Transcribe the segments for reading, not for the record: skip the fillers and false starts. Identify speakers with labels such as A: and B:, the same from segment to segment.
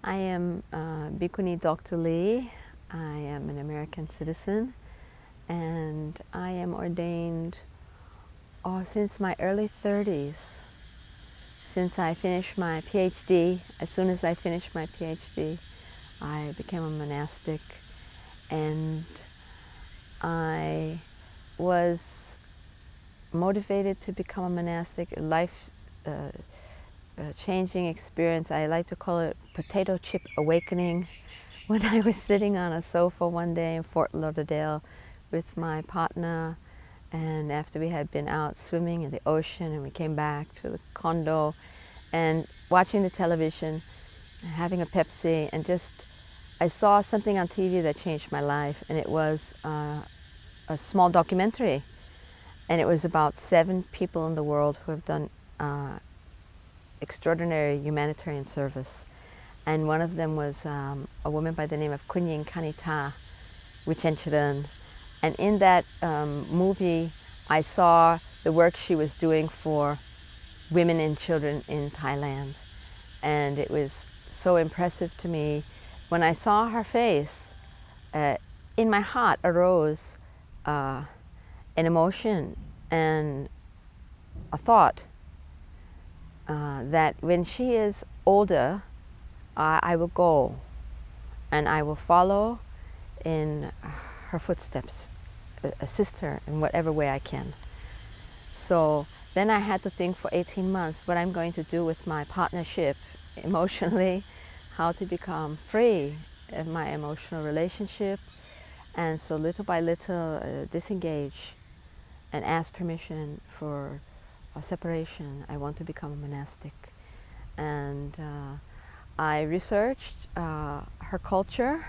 A: I am Bhikkhuni Dr. Lee. I am an American citizen, and I am ordained since my early 30s. Since I finished my PhD, as soon as I finished my PhD, I became a monastic, and I was motivated to become a monastic, changing experience. I like to call it potato chip awakening. When I was sitting on a sofa one day in Fort Lauderdale with my partner, and after we had been out swimming in the ocean, and we came back to the condo and watching the television, having a Pepsi, and just I saw something on TV that changed my life, and it was a small documentary, and it was about 7 people in the world who have done extraordinary humanitarian service. And one of them was a woman by the name of Kunyin Kanita Wichenchiren. And in that movie, I saw the work she was doing for women and children in Thailand. And it was so impressive to me. When I saw her face, in my heart arose an emotion and a thought that when she is older, I will go and I will follow in her footsteps, assist her in whatever way I can. So then I had to think for 18 months what I'm going to do with my partnership emotionally, how to become free of my emotional relationship, and so little by little disengage and ask permission for a separation. I want to become a monastic. And I researched her culture.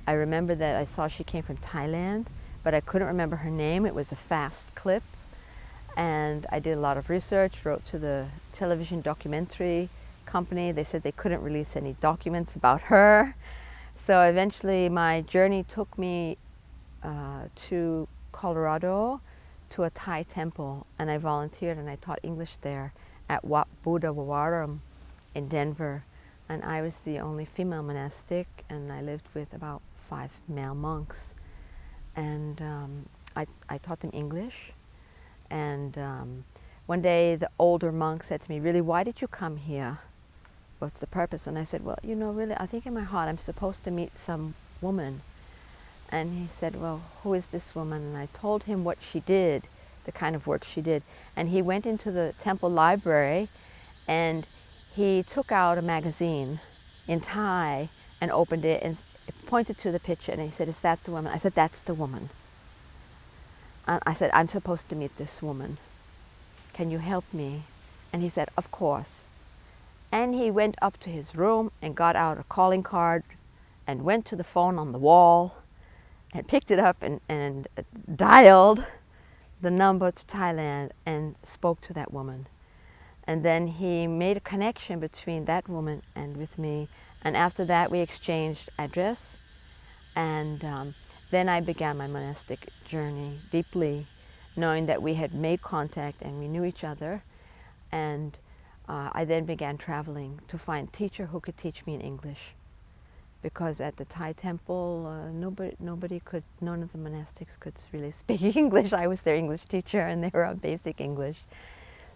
A: I remember that I saw she came from Thailand, but I couldn't remember her name. It was a fast clip. And I did a lot of research, wrote to the television documentary company. They said they couldn't release any documents about her. So eventually my journey took me to Colorado, to a Thai temple, and I volunteered and I taught English there at Wat Buddha Vawaram in Denver. And I was the only female monastic, and I lived with about 5 male monks. And I taught them English. And one day the older monk said to me, "Really, why did you come here? What's the purpose?" And I said, "Well, really, I think in my heart I'm supposed to meet some woman." And he said, "Well, who is this woman?" And I told him what she did, the kind of work she did. And he went into the temple library and he took out a magazine in Thai and opened it and pointed to the picture, and he said, "Is that the woman?" I said, "That's the woman." And I said, "I'm supposed to meet this woman. Can you help me?" And he said, "Of course." And he went up to his room and got out a calling card and went to the phone on the wall and picked it up and dialed the number to Thailand and spoke to that woman. And then he made a connection between that woman and with me. And after that, we exchanged address. And then I began my monastic journey deeply, knowing that we had made contact and we knew each other. And I then began traveling to find a teacher who could teach me in English. Because at the Thai temple, none of the monastics could really speak English. I was their English teacher and they were on basic English.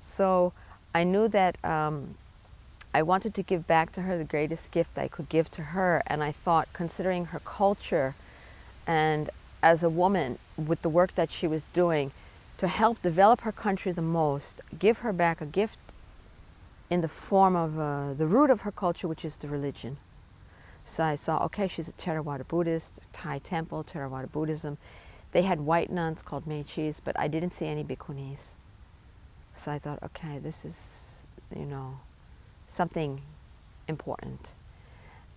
A: So I knew that I wanted to give back to her the greatest gift I could give to her. And I thought, considering her culture and as a woman with the work that she was doing, to help develop her country the most, give her back a gift in the form of the root of her culture, which is the religion. So I saw, okay, she's a Theravada Buddhist, Thai temple, Theravada Buddhism. They had white nuns called Mechis, but I didn't see any Bhikkhunis. So I thought, okay, this is, something important.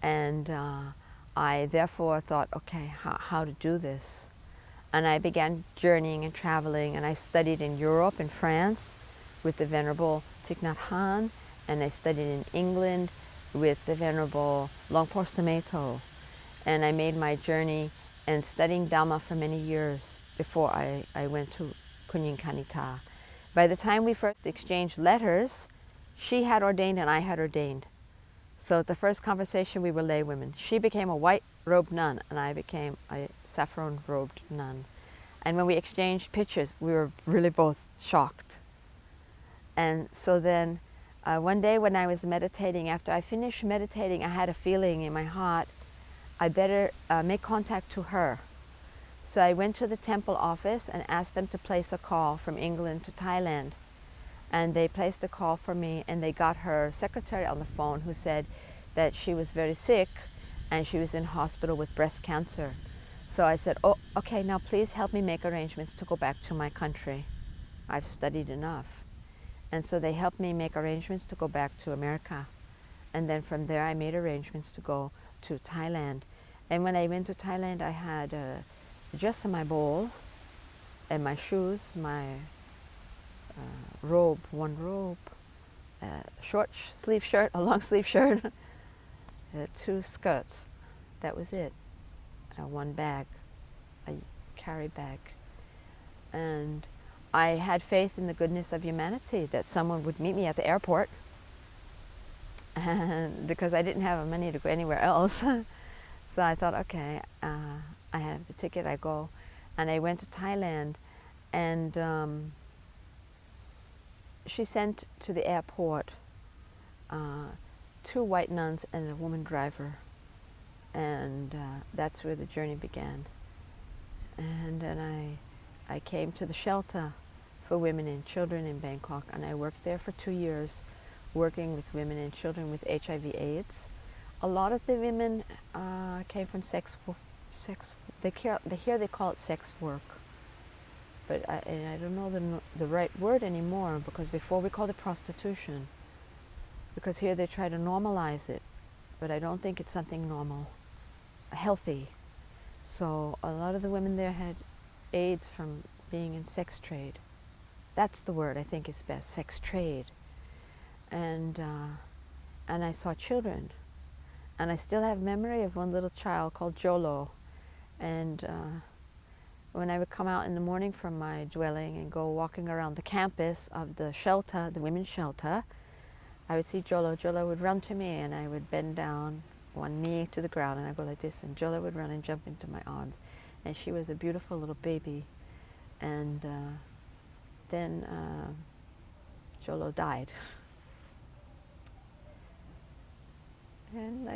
A: And I therefore thought, okay, how to do this? And I began journeying and traveling, and I studied in Europe and France with the Venerable Thich Nhat Hanh, and I studied in England with the Venerable Longpo Sameto. And I made my journey and studying Dhamma for many years before I went to Kunyin Kanita. By the time we first exchanged letters, she had ordained and I had ordained. So at the first conversation, we were lay women. She became a white-robed nun, and I became a saffron-robed nun. And when we exchanged pictures, we were really both shocked. And so then one day when I was meditating, after I finished meditating, I had a feeling in my heart, I better make contact to her. So I went to the temple office and asked them to place a call from England to Thailand. And they placed a call for me, and they got her secretary on the phone, who said that she was very sick and she was in hospital with breast cancer. So I said, oh, okay, now please help me make arrangements to go back to my country. I've studied enough. And so they helped me make arrangements to go back to America. And then from there I made arrangements to go to Thailand. And when I went to Thailand, I had just my bowl and my shoes, my robe, one robe, short sleeve shirt, a long sleeve shirt, 2 skirts. That was it. One bag, a carry bag. And I had faith in the goodness of humanity, that someone would meet me at the airport, and because I didn't have money to go anywhere else. So I thought, okay, I have the ticket, I go. And I went to Thailand, and she sent to the airport 2 white nuns and a woman driver. And that's where the journey began. And then I came to the shelter for women and children in Bangkok, and I worked there for 2 years, working with women and children with HIV/AIDS. A lot of the women came from here they call it sex work, but I don't know the right word anymore, because before we called it prostitution, because here they try to normalize it, but I don't think it's something normal, healthy. So a lot of the women there had AIDS from being in sex trade. That's the word I think is best, sex trade. And I saw children. And I still have memory of one little child called Jolo. And when I would come out in the morning from my dwelling and go walking around the campus of the shelter, the women's shelter, I would see Jolo. Jolo would run to me, and I would bend down, one knee to the ground, and I go like this, and Jolo would run and jump into my arms. And she was a beautiful little baby. And then Jolo died. And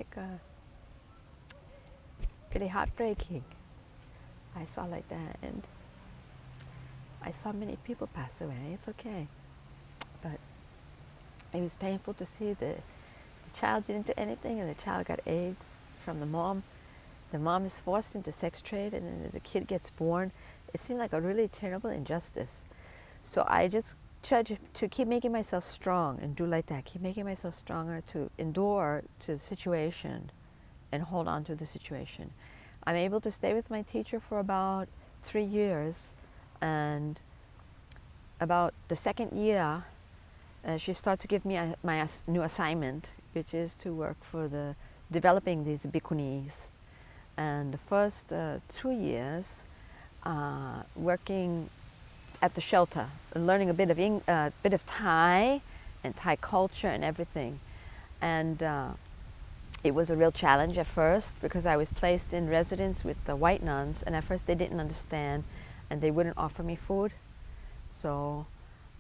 A: pretty heartbreaking. I saw like that, and I saw many people pass away. It's okay. But it was painful to see the child didn't do anything, and the child got AIDS from the mom. The mom is forced into sex trade, and then the kid gets born. It seemed like a really terrible injustice. So I just tried to keep making myself strong and do like that, keep making myself stronger to endure to the situation and hold on to the situation. I'm able to stay with my teacher for about 3 years, and about the second year, she starts to give me my new assignment, which is to work for developing these Bhikkhunis. And the first 2 years, working at the shelter, learning a bit of Thai and Thai culture and everything. And it was a real challenge at first, because I was placed in residence with the white nuns, and at first they didn't understand, and they wouldn't offer me food. So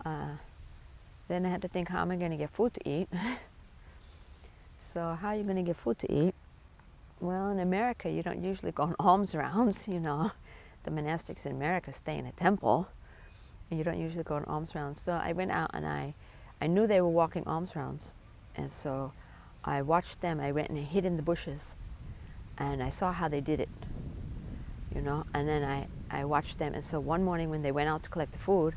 A: then I had to think, how am I going to get food to eat? So how are you going to get food to eat? Well, in America, you don't usually go on alms rounds, you know. The monastics in America stay in a temple. You don't usually go on alms rounds. So I went out, and I knew they were walking alms rounds. And so I watched them. I went and hid in the bushes, and I saw how they did it, you know. And then I watched them. And so one morning when they went out to collect the food,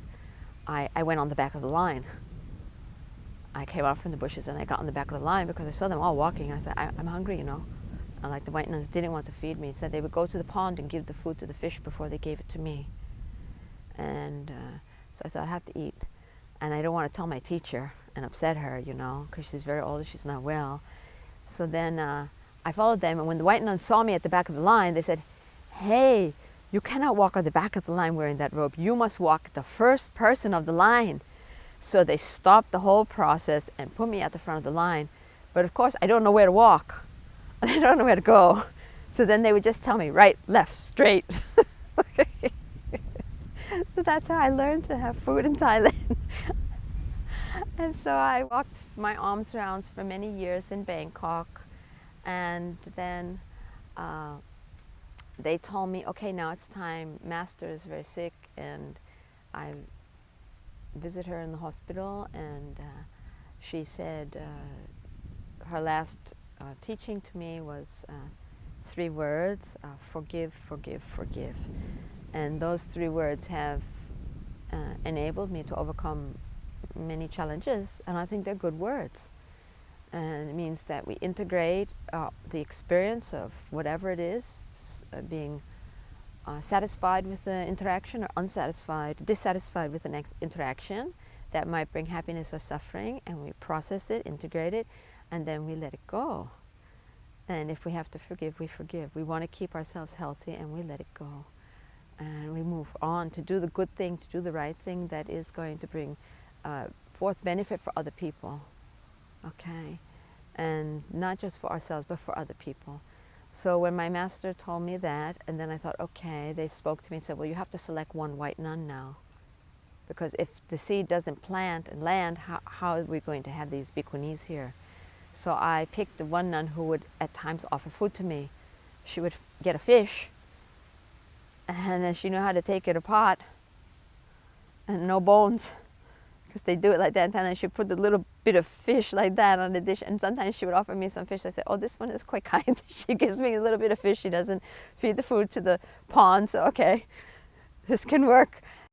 A: I went on the back of the line. I came out from the bushes, and I got on the back of the line because I saw them all walking. I said, I'm hungry, you know. And like the white nuns didn't want to feed me. Said they would go to the pond and give the food to the fish before they gave it to me. And so I thought, I have to eat. And I don't want to tell my teacher and upset her, you know, because she's very old and she's not well. So then I followed them, and when the white nuns saw me at the back of the line, they said, hey, you cannot walk at the back of the line wearing that robe. You must walk the first person of the line. So they stopped the whole process and put me at the front of the line. But of course, I don't know where to walk. I don't know where to go. So then they would just tell me, right, left, straight. So that's how I learned to have food in Thailand. And so I walked my alms rounds for many years in Bangkok. And then they told me, okay, now it's time. Master is very sick, and I visit her in the hospital, and she said her last teaching to me was 3 words, forgive, forgive, forgive. And those 3 words have enabled me to overcome many challenges, and I think they're good words. And it means that we integrate the experience of whatever it is, being satisfied with the interaction or dissatisfied with an interaction that might bring happiness or suffering, and we process it, integrate it, and then we let it go. And if we have to forgive, we forgive. We want to keep ourselves healthy, and we let it go. And we move on to do the good thing, to do the right thing that is going to bring forth benefit for other people. Okay, and not just for ourselves, but for other people. So when my master told me that, and then I thought, okay, they spoke to me and said, well, you have to select one white nun now. Because if the seed doesn't plant and land, how are we going to have these Bhikkhunis here? So I picked the one nun who would at times offer food to me. She would get a fish, and then she knew how to take it apart, and no bones. Because they do it like that, and then she put a little bit of fish like that on the dish, and sometimes she would offer me some fish. I said, oh, this one is quite kind. She gives me a little bit of fish. She doesn't feed the food to the pond, so okay, this can work.